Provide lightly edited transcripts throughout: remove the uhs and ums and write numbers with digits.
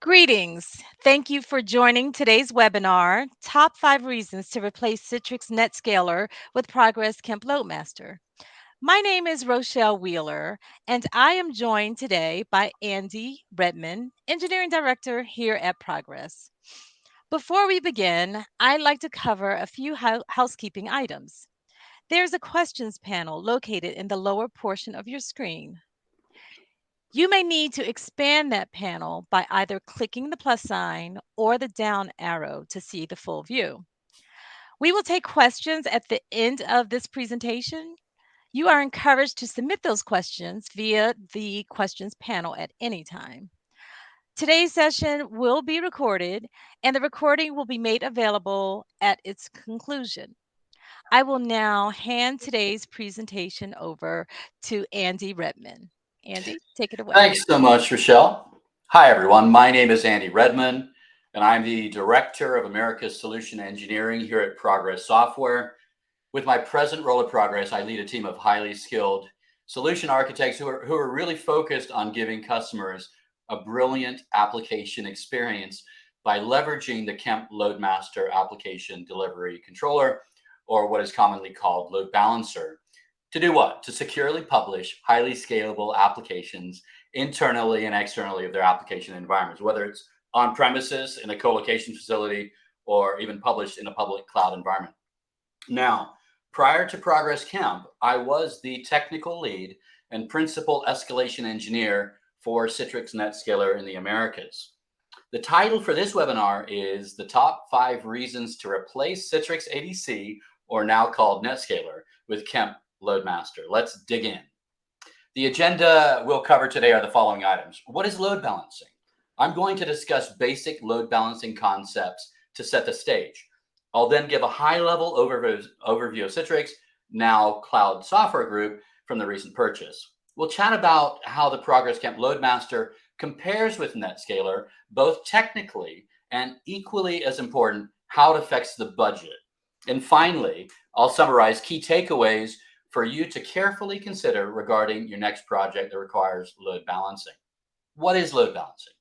Greetings. Thank you for joining today's webinar, Top 5 Reasons to Replace Citrix NetScaler with Progress Kemp LoadMaster. My name is Rochelle Wheeler, and I am joined today by Andy Redman, Engineering Director here at Progress. Before we begin, I'd like to cover a few housekeeping items. There's a questions panel located in the lower portion of your screen. You may need to expand that panel by either clicking the plus sign or the down arrow to see the full view. We will take questions at the end of this presentation. You are encouraged to submit those questions via the questions panel at any time. Today's session will be recorded, and the recording will be made available at its conclusion. I will now hand today's presentation over to Andy Redman. Andy, take it away. Thanks so much, Rochelle. Hi, everyone. My name is Andy Redman, and I'm the Director of America's Solution Engineering here at Progress Software. With my present role at Progress, I lead a team of highly skilled solution architects who are really focused on giving customers a brilliant application experience by leveraging the Kemp LoadMaster application delivery controller, or what is commonly called load balancer. To do what? To securely publish highly scalable applications internally and externally of their application environments, whether it's on premises in a co-location facility or even published in a public cloud environment. Now, prior to Progress Kemp, I was the technical lead and principal escalation engineer for Citrix NetScaler in the Americas. The title for this webinar is The Top 5 Reasons to Replace Citrix ADC, or now called NetScaler, with Kemp LoadMaster. Let's dig in. The agenda we'll cover today are the following items. What is load balancing? I'm going to discuss basic load balancing concepts to set the stage. I'll then give a high-level overview of Citrix, now Cloud Software Group, from the recent purchase. We'll chat about how the Progress Kemp LoadMaster compares with NetScaler, both technically and equally as important, how it affects the budget. And finally, I'll summarize key takeaways for you to carefully consider regarding your next project that requires load balancing. What is load balancing?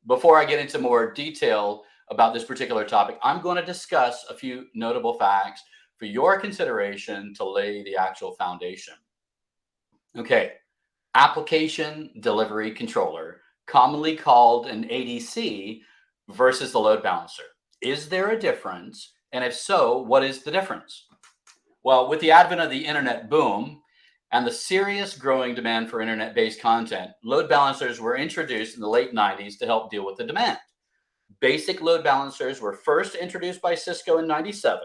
Before I get into more detail about this particular topic, I'm going to discuss a few notable facts for your consideration to lay the actual foundation. Okay, application delivery controller, commonly called an ADC, versus the load balancer. Is there a difference? And if so, what is the difference? Well, with the advent of the internet boom and the serious growing demand for internet-based content, load balancers were introduced in the late 90s to help deal with the demand. Basic load balancers were first introduced by Cisco in 97,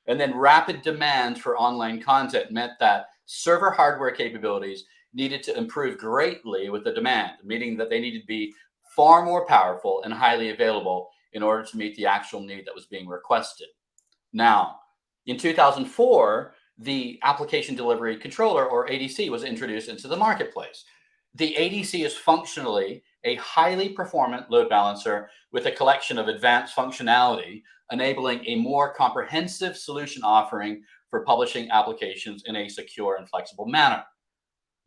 and then rapid demand for online content meant that server hardware capabilities needed to improve greatly with the demand, meaning that they needed to be far more powerful and highly available in order to meet the actual need that was being requested. Now, in 2004, the Application Delivery Controller, or ADC, was introduced into the marketplace. The ADC is functionally a highly performant load balancer with a collection of advanced functionality, enabling a more comprehensive solution offering for publishing applications in a secure and flexible manner.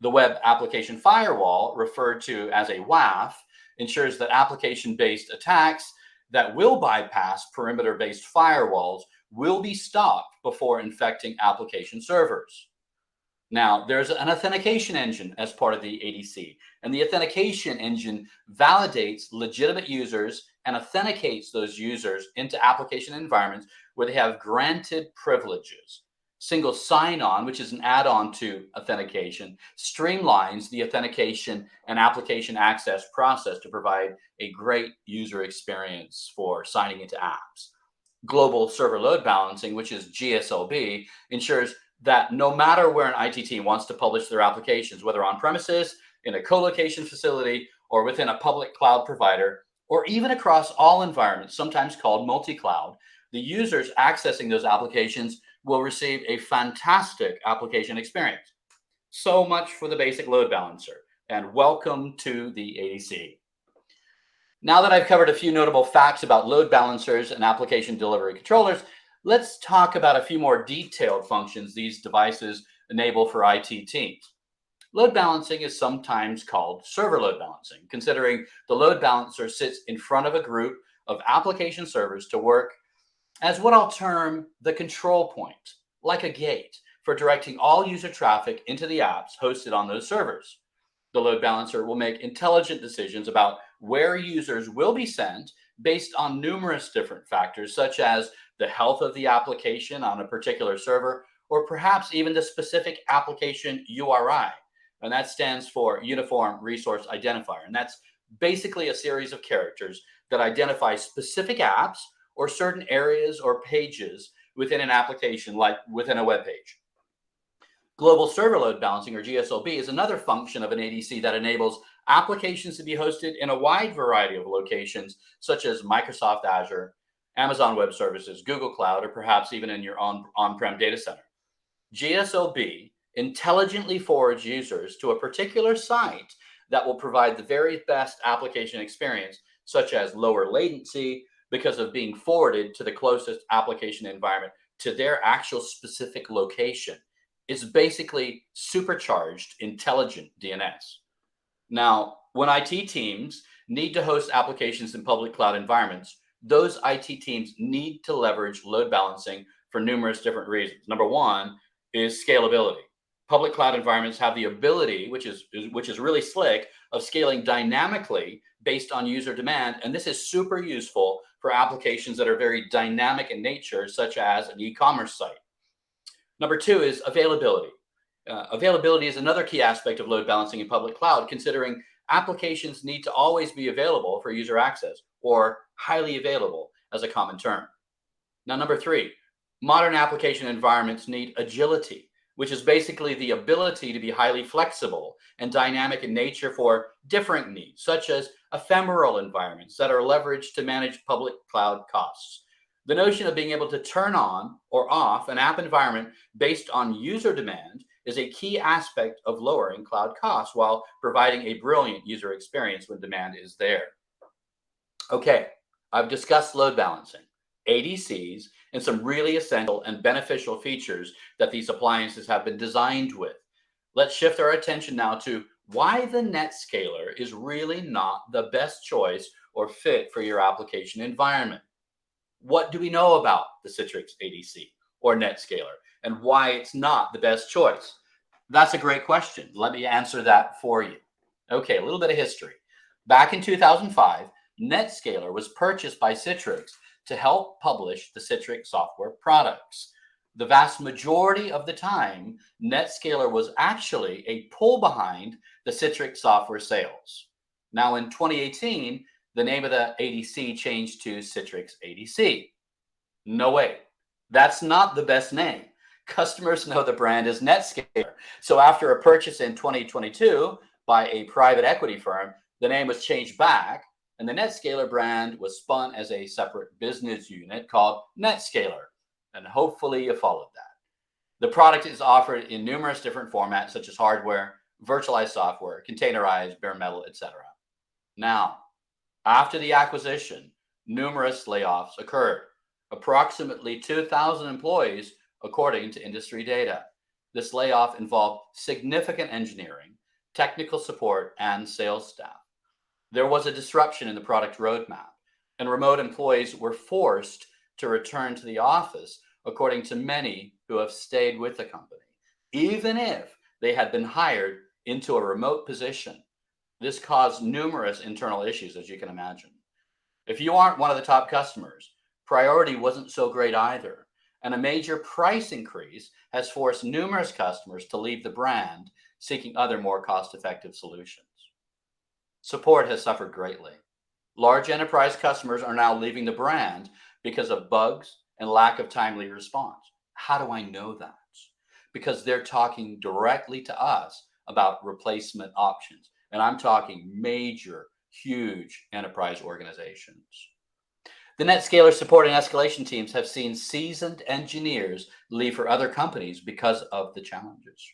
The Web Application Firewall, referred to as a WAF, ensures that application-based attacks that will bypass perimeter-based firewalls will be stopped before infecting application servers. Now, there's an authentication engine as part of the ADC, and the authentication engine validates legitimate users and authenticates those users into application environments where they have granted privileges. Single sign-on, which is an add-on to authentication, streamlines the authentication and application access process to provide a great user experience for signing into apps. Global Server Load Balancing, which is GSLB, ensures that no matter where an IT team wants to publish their applications, whether on premises, in a co-location facility, or within a public cloud provider, or even across all environments, sometimes called multi-cloud, the users accessing those applications will receive a fantastic application experience. So much for the basic load balancer, and welcome to the ADC. Now that I've covered a few notable facts about load balancers and application delivery controllers, let's talk about a few more detailed functions these devices enable for IT teams. Load balancing is sometimes called server load balancing, considering the load balancer sits in front of a group of application servers to work as what I'll term the control point, like a gate, for directing all user traffic into the apps hosted on those servers. The load balancer will make intelligent decisions about where users will be sent based on numerous different factors, such as the health of the application on a particular server, or perhaps even the specific application URI. And that stands for Uniform Resource Identifier. And that's basically a series of characters that identify specific apps or certain areas or pages within an application, like within a web page. Global Server Load Balancing, or GSLB, is another function of an ADC that enables applications to be hosted in a wide variety of locations, such as Microsoft Azure, Amazon Web Services, Google Cloud, or perhaps even in your on-prem data center. GSLB intelligently forwards users to a particular site that will provide the very best application experience, such as lower latency, because of being forwarded to the closest application environment to their actual specific location. It's basically supercharged intelligent DNS. Now, when IT teams need to host applications in public cloud environments, those IT teams need to leverage load balancing for numerous different reasons. Number one is scalability. Public cloud environments have the ability, which is really slick, of scaling dynamically based on user demand, and this is super useful for applications that are very dynamic in nature, such as an e-commerce site. Number two is availability. Availability is another key aspect of load balancing in public cloud, considering applications need to always be available for user access, or highly available as a common term. Now, number three, modern application environments need agility, which is basically the ability to be highly flexible and dynamic in nature for different needs, such as ephemeral environments that are leveraged to manage public cloud costs. The notion of being able to turn on or off an app environment based on user demand is a key aspect of lowering cloud costs while providing a brilliant user experience when demand is there. Okay, I've discussed load balancing, ADCs, and some really essential and beneficial features that these appliances have been designed with. Let's shift our attention now to why the NetScaler is really not the best choice or fit for your application environment. What do we know about the Citrix ADC or NetScaler and why it's not the best choice? That's a great question. Let me answer that for you. Okay, a little bit of history. Back in 2005, NetScaler was purchased by Citrix to help publish the Citrix software products. The vast majority of the time, NetScaler was actually a pull behind the Citrix software sales. Now, in 2018, the name of the ADC changed to Citrix ADC. No way. That's not the best name. Customers know the brand is NetScaler. So after a purchase in 2022 by a private equity firm, the name was changed back, and the NetScaler brand was spun as a separate business unit called NetScaler. And hopefully you followed that. The product is offered in numerous different formats, such as hardware, virtualized software, containerized, bare metal, etc. Now, after the acquisition, numerous layoffs occurred. Approximately 2,000 employees, according to industry data. This layoff involved significant engineering, technical support, and sales staff. There was a disruption in the product roadmap, and remote employees were forced to return to the office, according to many who have stayed with the company, even if they had been hired into a remote position. This caused numerous internal issues, as you can imagine. If you aren't one of the top customers, priority wasn't so great either, and a major price increase has forced numerous customers to leave the brand, seeking other more cost-effective solutions. Support has suffered greatly. Large enterprise customers are now leaving the brand because of bugs and lack of timely response. How do I know that? Because they're talking directly to us about replacement options. And I'm talking major, huge enterprise organizations. The NetScaler support and escalation teams have seen seasoned engineers leave for other companies because of the challenges.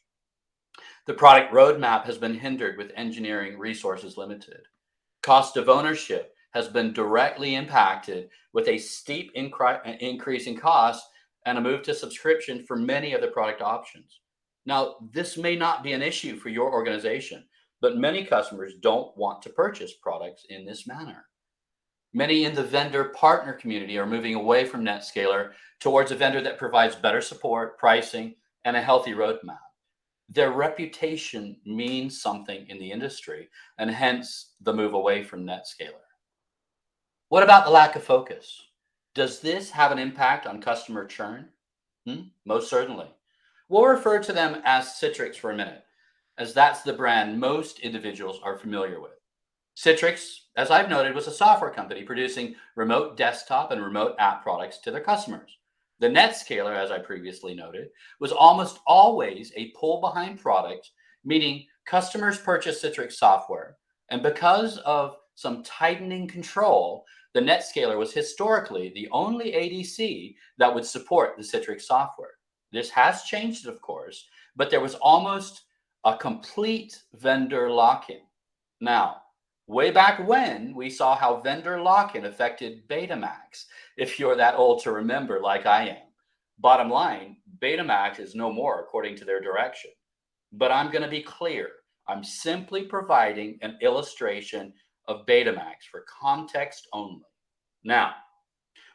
The product roadmap has been hindered with engineering resources limited. Cost of ownership has been directly impacted with a steep increase in cost and a move to subscription for many of the product options. Now, this may not be an issue for your organization, but many customers don't want to purchase products in this manner. Many in the vendor partner community are moving away from NetScaler towards a vendor that provides better support, pricing, and a healthy roadmap. Their reputation means something in the industry, and hence the move away from NetScaler. What about the lack of focus? Does this have an impact on customer churn? Most certainly. We'll refer to them as Citrix for a minute, as that's the brand most individuals are familiar with. Citrix, as I've noted, was a software company producing remote desktop and remote app products to their customers. The NetScaler, as I previously noted, was almost always a pull behind product, meaning customers purchase Citrix software. And because of some tightening control, the NetScaler was historically the only ADC that would support the Citrix software. This has changed, of course, but there was almost a complete vendor lock in. Now, way back when, we saw how vendor lock-in affected Betamax, if you're that old to remember like I am. Bottom line, Betamax is no more according to their direction. But I'm going to be clear. I'm simply providing an illustration of Betamax for context only. Now,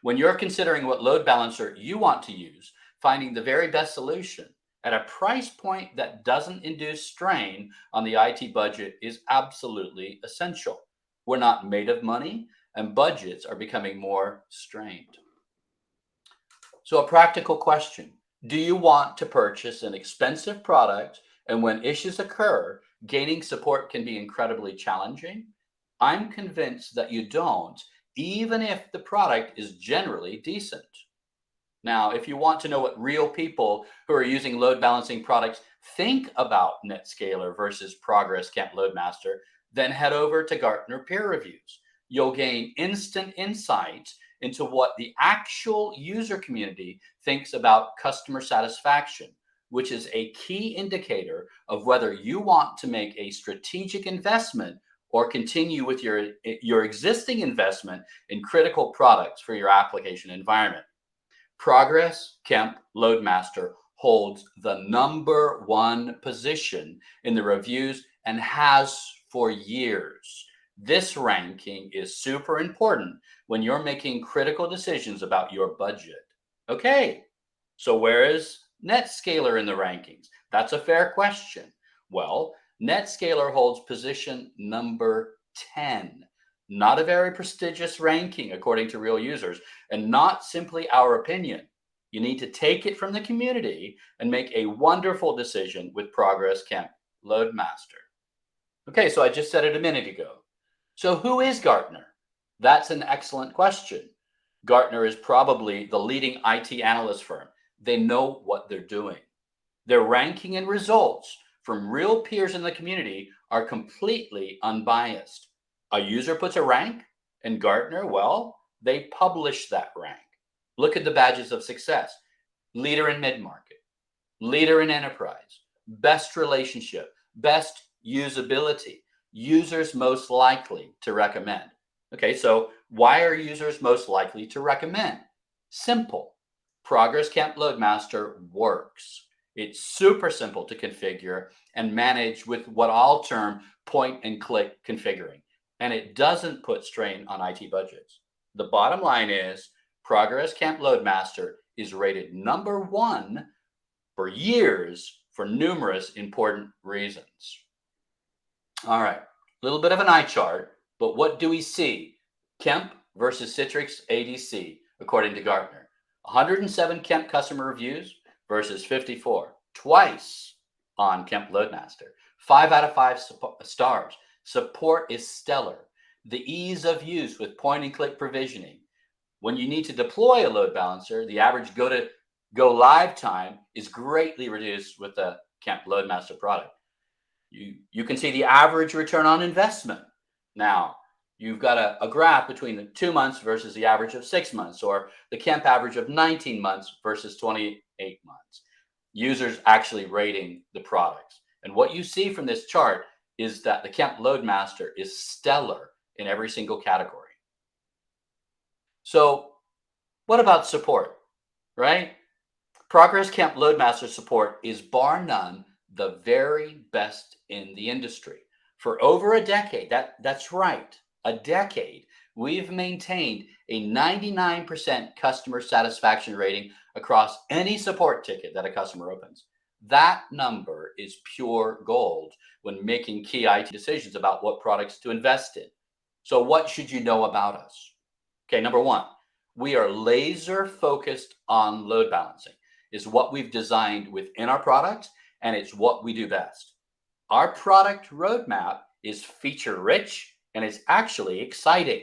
when you're considering what load balancer you want to use, finding the very best solution at a price point that doesn't induce strain on the IT budget is absolutely essential. We're not made of money, and budgets are becoming more strained. So, a practical question: do you want to purchase an expensive product, and when issues occur, gaining support can be incredibly challenging? I'm convinced that you don't, even if the product is generally decent. Now, if you want to know what real people who are using load balancing products think about NetScaler versus Progress Kemp LoadMaster, then head over to Gartner peer reviews. You'll gain instant insight into what the actual user community thinks about customer satisfaction, which is a key indicator of whether you want to make a strategic investment or continue with your existing investment in critical products for your application environment. Progress Kemp LoadMaster holds the number 1 position in the reviews and has for years. This ranking is super important when you're making critical decisions about your budget. Okay, so where is NetScaler in the rankings? That's a fair question. Well, NetScaler holds position number 10. Not a very prestigious ranking according to real users, and not simply our opinion. You need to take it from the community and make a wonderful decision with Progress Kemp LoadMaster. Okay, so I just said it a minute ago. So who is Gartner? That's an excellent question. Gartner is probably the leading IT analyst firm. They know what they're doing. Their ranking and results from real peers in the community are completely unbiased. A user puts a rank, and Gartner, well, they publish that rank. Look at the badges of success: leader in mid-market, leader in enterprise, best relationship, best usability, users most likely to recommend. Okay, so why are users most likely to recommend? Simple. Progress Kemp LoadMaster works. It's super simple to configure and manage with what I'll term point and click configuring, and it doesn't put strain on IT budgets. The bottom line is Progress Kemp LoadMaster is rated number 1 for years for numerous important reasons. All right, a little bit of an eye chart, but what do we see? Kemp versus Citrix ADC, according to Gartner. 107 Kemp customer reviews versus 54, twice on Kemp LoadMaster. 5 out of 5 stars. Support is stellar. The ease of use with point and click provisioning. When you need to deploy a load balancer, the average go live time is greatly reduced with the Kemp LoadMaster product. You can see the average return on investment. Now, you've got a graph between the 2 months versus the average of 6 months, or the Kemp average of 19 months versus 28 months. Users actually rating the products. And what you see from this chart is that the Kemp LoadMaster is stellar in every single category. So what about support, right? Progress Kemp LoadMaster support is bar none the very best in the industry. For over a decade, that's right, a decade, we've maintained a 99% customer satisfaction rating across any support ticket that a customer opens. That number is pure gold when making key IT decisions about what products to invest in. So, what should you know about us? Okay, number one, we are laser focused on load balancing. Is what we've designed within our product, and it's what we do best. Our product roadmap is feature rich and it's actually exciting.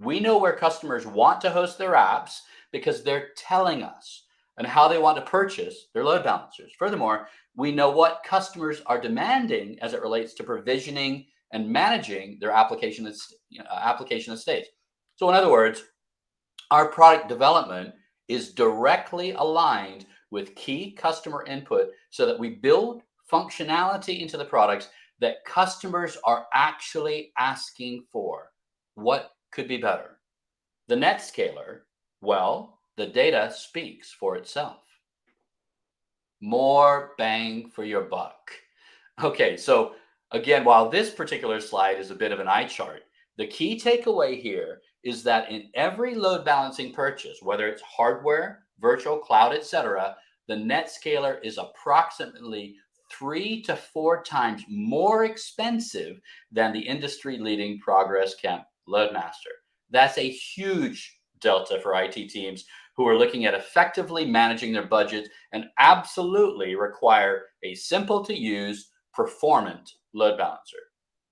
We know where customers want to host their apps because they're telling us and how they want to purchase their load balancers. Furthermore, we know what customers are demanding as it relates to provisioning and managing their application estates. So, in other words, our product development is directly aligned with key customer input so that we build functionality into the products that customers are actually asking for. What could be better? The NetScaler, well, the data speaks for itself. More bang for your buck. Okay, so again, while this particular slide is a bit of an eye chart, the key takeaway here is that in every load balancing purchase, whether it's hardware, virtual cloud, etc., the NetScaler is approximately 3 to 4 times more expensive than the industry leading Progress Kemp LoadMaster. That's a huge delta for IT teams who are looking at effectively managing their budgets and absolutely require a simple to use, performant load balancer.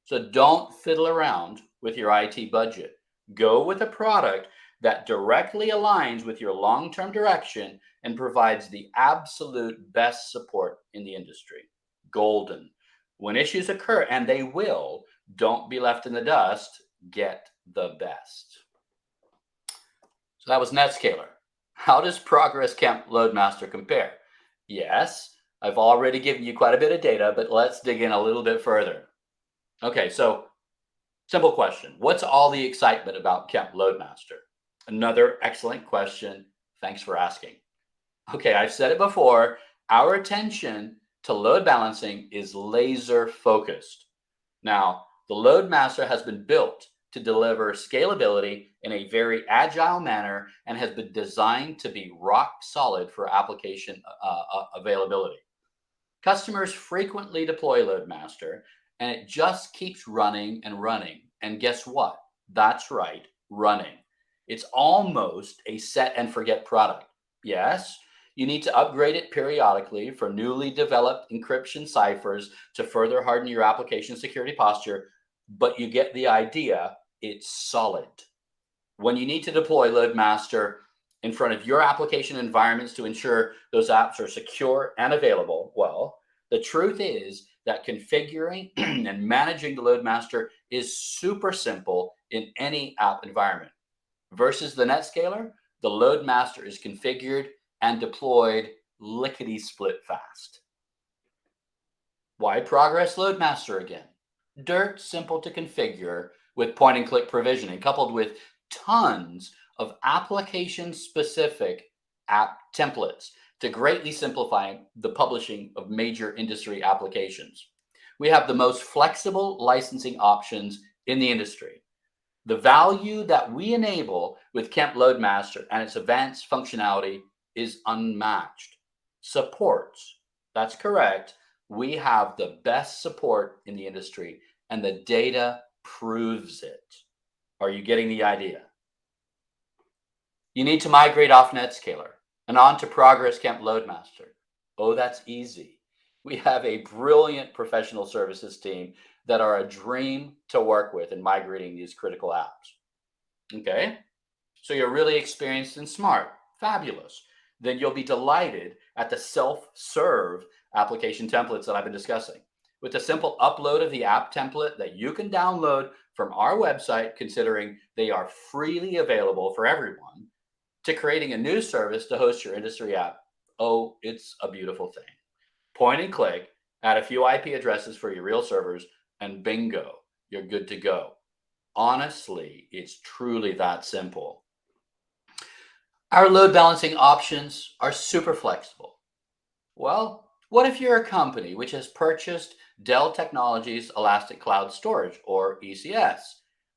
So don't fiddle around with your IT budget. Go with a product that directly aligns with your long term direction and provides the absolute best support in the industry. Golden. When issues occur, and they will, don't be left in the dust. Get the best. So that was NetScaler. How does Progress Kemp LoadMaster compare? Yes, I've already given you quite a bit of data, but let's dig in a little bit further. Okay, so simple question. What's all the excitement about Kemp LoadMaster? Another excellent question. Thanks for asking. Okay, I've said it before. Our attention to load balancing is laser focused. Now, the LoadMaster has been built to deliver scalability in a very agile manner and has been designed to be rock solid for application availability. Customers frequently deploy LoadMaster and it just keeps running and running. And guess what? That's right, running. It's almost a set and forget product. Yes, you need to upgrade it periodically for newly developed encryption ciphers to further harden your application security posture, but you get the idea. It's solid. When you need to deploy LoadMaster in front of your application environments to ensure those apps are secure and available, well, the truth is that configuring and managing the LoadMaster is super simple in any app environment. Versus the NetScaler, the LoadMaster is configured and deployed lickety split fast. Why Progress LoadMaster again? Dirt simple to configure with point and click provisioning, coupled with tons of application specific app templates to greatly simplify the publishing of major industry applications. We have the most flexible licensing options in the industry. The value that we enable with Kemp LoadMaster and its advanced functionality is unmatched. Supports, that's correct. We have the best support in the industry, and the data proves it. Are you getting the idea? You need to migrate off NetScaler and on to Progress Kemp LoadMaster. Oh, that's easy. We have a brilliant professional services team that are a dream to work with in migrating these critical apps. Okay, so you're really experienced and smart. Fabulous. Then you'll be delighted at the self-serve application templates that I've been discussing. With a simple upload of the app template that you can download from our website, considering they are freely available for everyone, to creating a new service to host your industry app. Oh, it's a beautiful thing. Point and click, add a few IP addresses for your real servers, and bingo, you're good to go. Honestly, it's truly that simple. Our load balancing options are super flexible. Well, what if you're a company which has purchased Dell Technologies Elastic Cloud Storage, or ECS?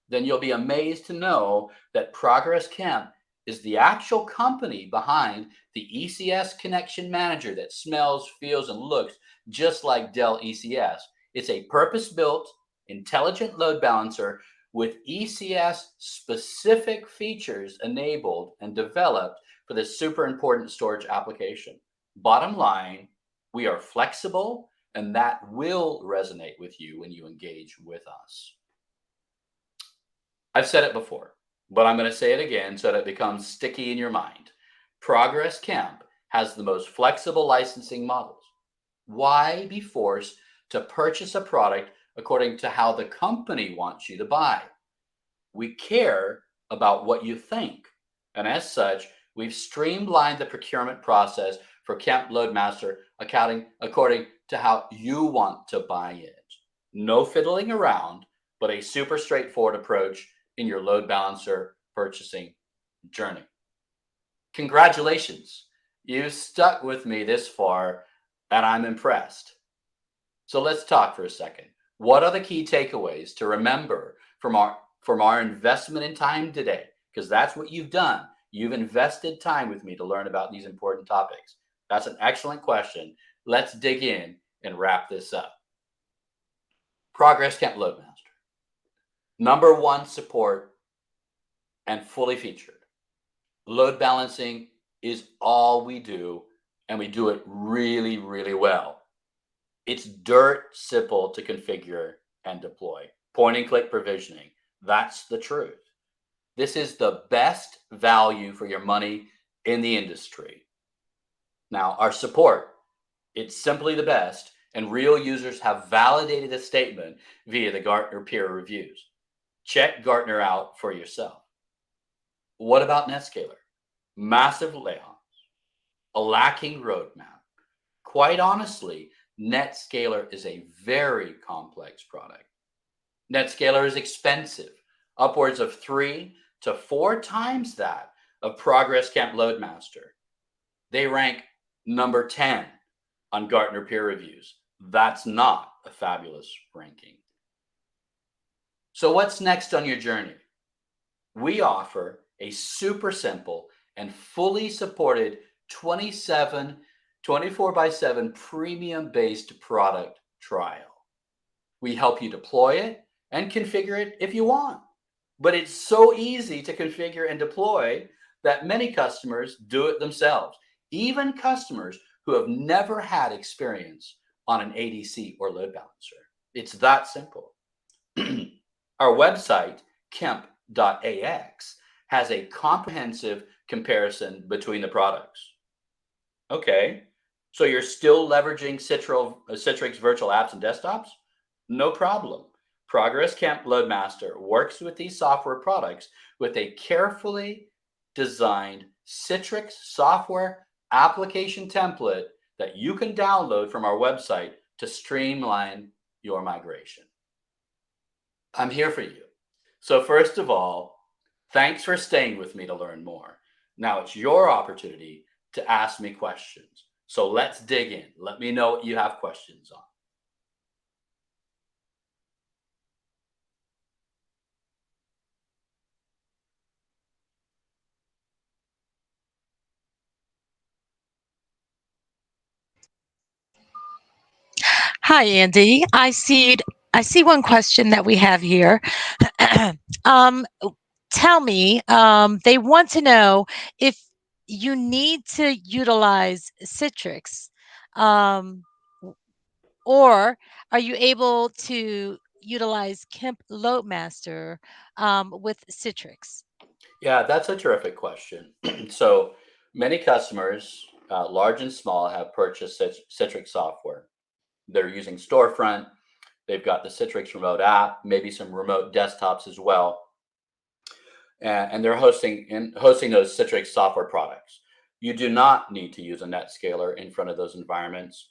Then you'll be amazed to know that Progress Kemp is the actual company behind the ECS connection manager that smells, feels, and looks just like Dell ECS. It's a purpose built, intelligent load balancer with ECS specific features enabled and developed for this super important storage application. Bottom line, we are flexible, and that will resonate with you when you engage with us. I've said it before, but I'm going to say it again so that it becomes sticky in your mind. Progress Camp has the most flexible licensing models. Why be forced to purchase a product according to how the company wants you to buy? We care about what you think. And as such, we've streamlined the procurement process for Kemp LoadMaster accounting according to how you want to buy it. No fiddling around, but a super straightforward approach in your load balancer purchasing journey. Congratulations. You've stuck with me this far, and I'm impressed. So let's talk for a second. What are the key takeaways to remember from our investment in time today? Because that's what you've done. You've invested time with me to learn about these important topics. That's an excellent question. Let's dig in and wrap this up. Progress Camp Loadmaster. Number one, support and fully featured. Load balancing is all we do, and we do it really, really well. It's dirt simple to configure and deploy. Point and click provisioning. That's the truth. This is the best value for your money in the industry. Now, our support, it's simply the best, and real users have validated the statement via the Gartner peer reviews. Check Gartner out for yourself. What about NetScaler? Massive layoffs, a lacking roadmap. Quite honestly, NetScaler is a very complex product. NetScaler is expensive, upwards of 3 to 4 times that of Progress Camp LoadMaster. They rank number 10 on Gartner peer reviews. That's not a fabulous ranking. So, what's next on your journey? We offer a super simple and fully supported 24 by 7 premium based product trial. We help you deploy it and configure it if you want. But it's so easy to configure and deploy that many customers do it themselves, even customers who have never had experience on an ADC or load balancer. It's that simple. Our website, kemp.ax, has a comprehensive comparison between the products. Okay, so you're still leveraging Citrix virtual apps and desktops? No problem. Progress Camp LoadMaster works with these software products with a carefully designed Citrix software application template that you can download from our website to streamline your migration. I'm here for you. So, first of all, thanks for staying with me to learn more. Now it's your opportunity to ask me questions. So, let's dig in. Let me know what you have questions on. Hi, Andy. I see one question that we have here. um, Tell me, they want to know if you need to utilize Citrix, um, w- or are you able to utilize Kemp LoadMaster with Citrix? Yeah, that's a terrific question. So, many customers, large and small, have purchased Citrix software. They're using Storefront. They've got the Citrix remote app, maybe some remote desktops as well, and they're hosting those Citrix software products. You do not need to use a NetScaler in front of those environments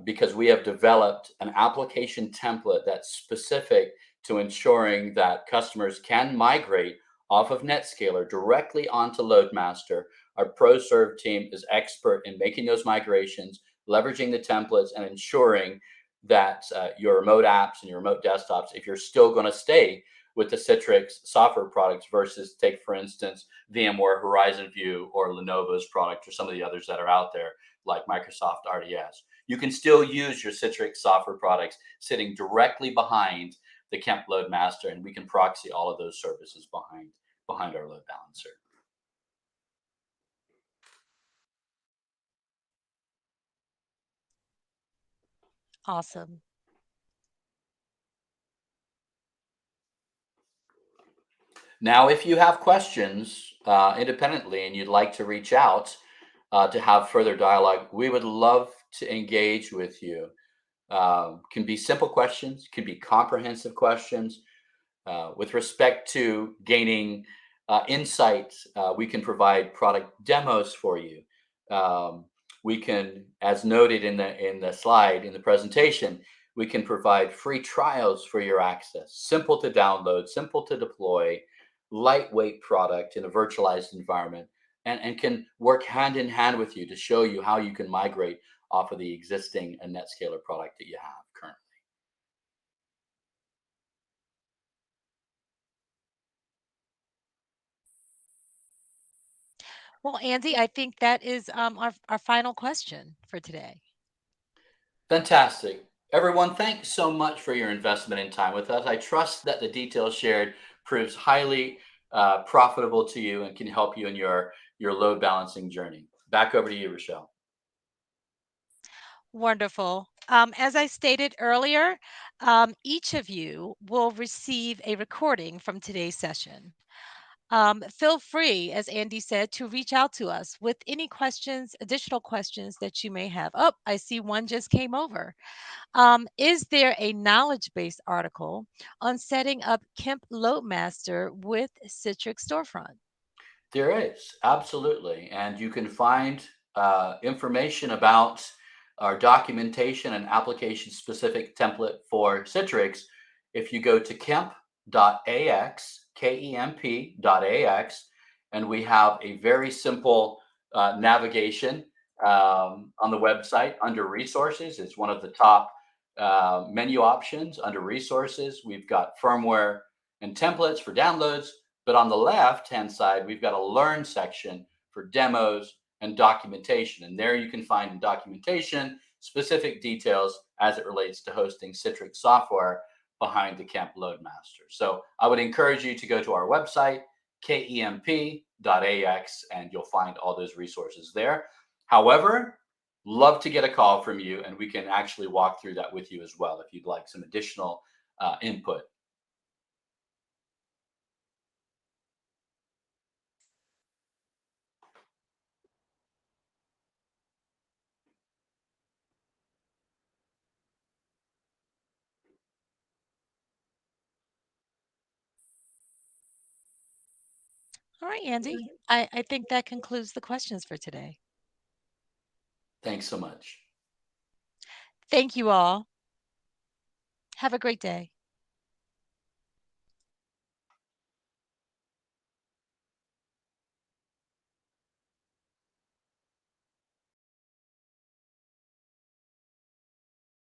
because we have developed an application template that's specific to ensuring that customers can migrate off of NetScaler directly onto LoadMaster. Our ProServe team is expert in making those migrations, leveraging the templates, and ensuring that your remote apps and your remote desktops, if you're still going to stay with the Citrix software products versus take, for instance, VMware Horizon View or Lenovo's product or some of the others that are out there like Microsoft RDS. You can still use your Citrix software products sitting directly behind the Kemp LoadMaster, and we can proxy all of those services behind our load balancer. Awesome. Now, if you have questions independently and you'd like to reach out to have further dialogue, we would love to engage with you. Can be simple questions, can be comprehensive questions. With respect to gaining insights, we can provide product demos for you. Um, we can, as noted in the slide in the presentation, we can provide free trials for your access. Simple to download, simple to deploy, lightweight product in a virtualized environment, and can work hand in hand with you to show you how you can migrate off of the existing NetScaler product that you have currently. Well, Andy, I think that is our final question for today. Fantastic. Everyone, thanks so much for your investment in time with us. I trust that the details shared proves highly profitable to you and can help you in your load balancing journey. Back over to you, Rochelle. Wonderful. As I stated earlier, each of you will receive a recording from today's session. Feel free, as Andy said, to reach out to us with any questions, additional questions that you may have. Oh, I see one just came over. Is there a knowledge based article on setting up Kemp LoadMaster with Citrix Storefront? There is, absolutely. And you can find information about our documentation and application specific template for Citrix if you go to kemp.ax, KEMP.ax, and we have a very simple navigation on the website under resources. It's one of the top menu options under resources. We've got firmware and templates for downloads, but on the left-hand side, we've got a learn section for demos and documentation. And there you can find in documentation specific details as it relates to hosting Citrix software behind the Kemp LoadMaster. So I would encourage you to go to our website, kemp.ax, and you'll find all those resources there. However, love to get a call from you and we can actually walk through that with you as well if you'd like some additional input. All right, Andy. I think that concludes the questions for today. Thanks so much. Thank you all. Have a great day.